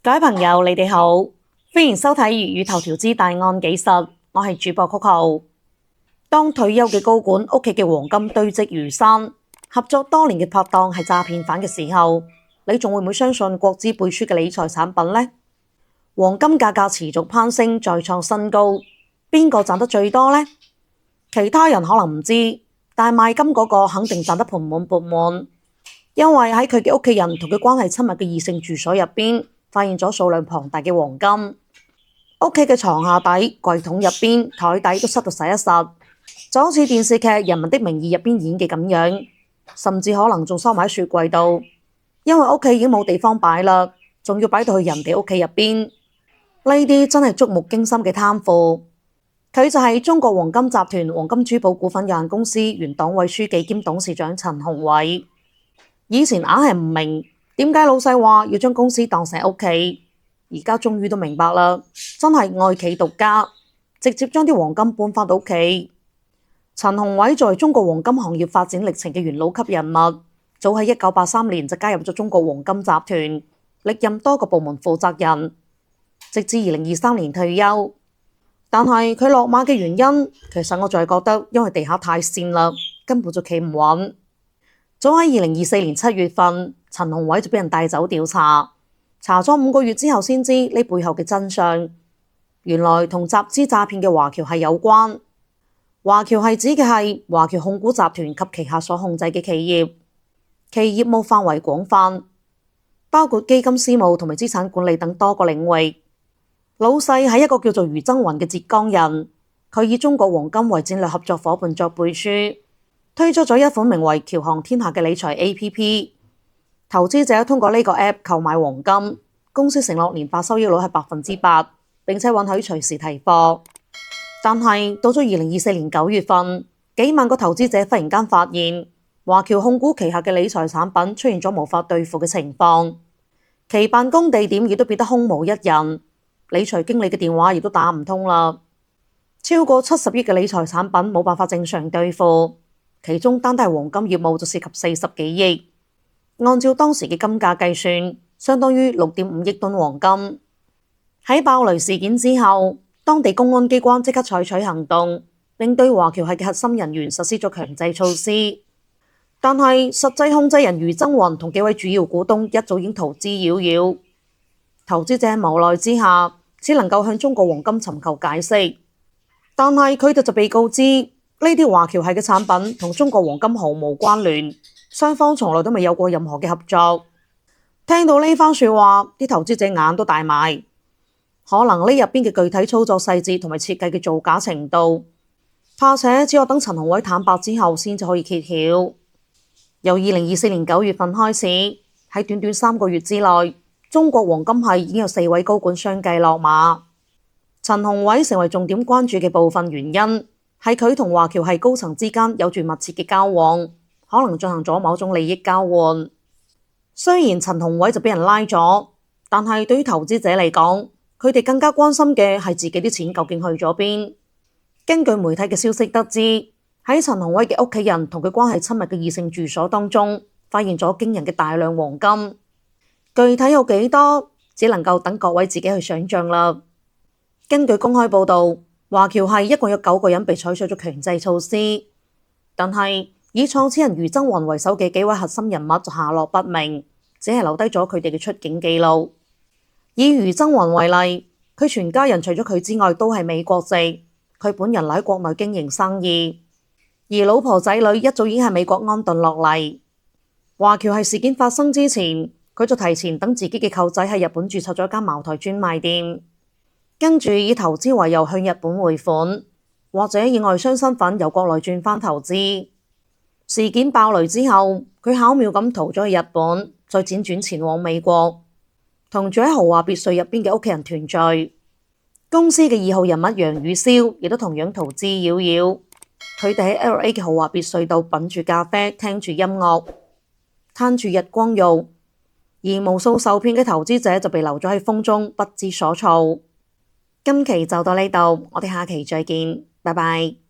各位朋友，你哋好，歡迎收睇粵語頭條之大案紀實，我係主播曲號。當退休嘅高管屋企嘅黃金堆積如山，合作多年嘅拍檔係詐騙犯嘅時候，你仲會唔會相信國資背書嘅理財產品呢？黃金價格持續攀升，再創新高，邊個賺得最多呢？其他人可能唔知，但係賣金嗰個肯定賺得盆滿缽滿，因為喺佢嘅屋企人同佢關係親密嘅異性住所入邊，發現咗數量龐大嘅黃金。屋企嘅床下底、櫃桶入邊、台底都塞到實一實，就好似電視劇《人民的名義》入邊演嘅咁樣，甚至可能仲收埋喺雪櫃度，因為屋企已經冇地方擺啦，仲要擺到去人哋屋企入邊。呢啲真係觸目驚心嘅貪腐。佢就係中國黃金集團黃金珠寶股份有限公司原黨委書記兼董事長陳鴻偉。以前硬係唔明點解老細話要將公司當成屋企，而家終於都明白啦，真係愛企獨家，直接將啲黃金搬返到屋企。陳鴻偉作為中國黃金行業發展歷程嘅元老級人物，早喺1983年就加入咗中國黃金集團，歷任多個部門負責人，直至2023年退休。但係佢落馬嘅原因，其實我就係覺得因為地下太跣啦，根本就企唔穩。早喺2024年7月份，陳鴻偉就俾人帶走調查，查咗5個月之後先知呢背後嘅真相。原來同集資詐騙嘅華僑係有關。華僑係指嘅係華僑控股集團及旗下所控制嘅企業，其業務範圍廣泛，包括基金私募同埋資產管理等多個領域。老細係一個叫做余增雲嘅浙江人，佢以中國黃金為戰略合作夥伴作背書，推出咗一款名為僑行天下嘅理財 APP。投資者通過呢個 App 購買黃金，公司承諾年化收益率係8%，並且允許隨時提貨。但係到咗2024年9月份，幾萬個投資者忽然間發現華僑控股旗下嘅理財產品出現咗無法兌付嘅情況，其辦公地點亦都變得空無一人。理財經理嘅電話亦都打唔通啦，超過70億嘅理財產品冇辦法正常兌付，其中單係黃金業務就涉及40幾億，按照當時嘅金價計算，相當於6.5億噸黃金。喺爆雷事件之後，當地公安機關即刻採取行動，並對華僑系嘅核心人員實施咗強制措施。但係實際控制人余增雲同幾位主要股東一早已經逃之夭夭。投資者無奈之下，只能夠向中國黃金尋求解釋，但係佢哋就被告知呢啲華僑系嘅產品同中國黃金毫無關聯，雙方從來都未有過任何嘅合作。聽到呢番說話，啲投資者眼都大埋，可能呢入邊嘅具體操作細節同埋設計嘅造假程度，怕且只有等陳鴻偉坦白之後先至可以揭曉。由2024年9月份開始，喺短短3個月之內，中國黃金系已經有4位高管相繼落馬。陳鴻偉成為重點關注嘅部分原因，係佢同華僑系高層之間有住密切嘅交往，可能進行咗某種利益交換。雖然陳鴻偉就俾人拉咗，但係對於投資者嚟講，佢哋更加關心嘅係自己啲錢究竟去咗邊。根據媒體嘅消息得知，喺陳鴻偉嘅屋企人同佢關係親密嘅異性住所當中，發現咗驚人嘅大量黃金。具體有幾多，只能夠等各位自己去想象啦。根據公開報道，華僑系一共有9個人被採取咗強制措施，但係以創始人余增雲為首嘅幾位核心人物就下落不明，只係留低咗佢哋嘅出境記錄。以余增雲為例，佢全家人除咗佢之外都係美國籍，佢本人留喺國內經營生意，而老婆仔女一早已經喺美國安頓落嚟。華僑系事件發生之前，佢就提前等自己嘅舅仔喺日本註冊咗一間茅台專賣店，跟住以投資為由向日本匯款，或者以外商身份由國內轉返投資。事件爆雷之後，佢巧妙咁逃咗去日本，再輾轉前往美國，同住喺豪華別墅入邊嘅屋企人團聚。公司嘅2號人物楊宇瀟亦都同樣逃之夭夭。佢哋喺 LA 嘅豪華別墅度品住咖啡，聽住音樂，攤住日光浴。而無數受騙嘅投資者就被留咗喺風中，不知所措。今期就到呢度，我哋下期再見，拜拜。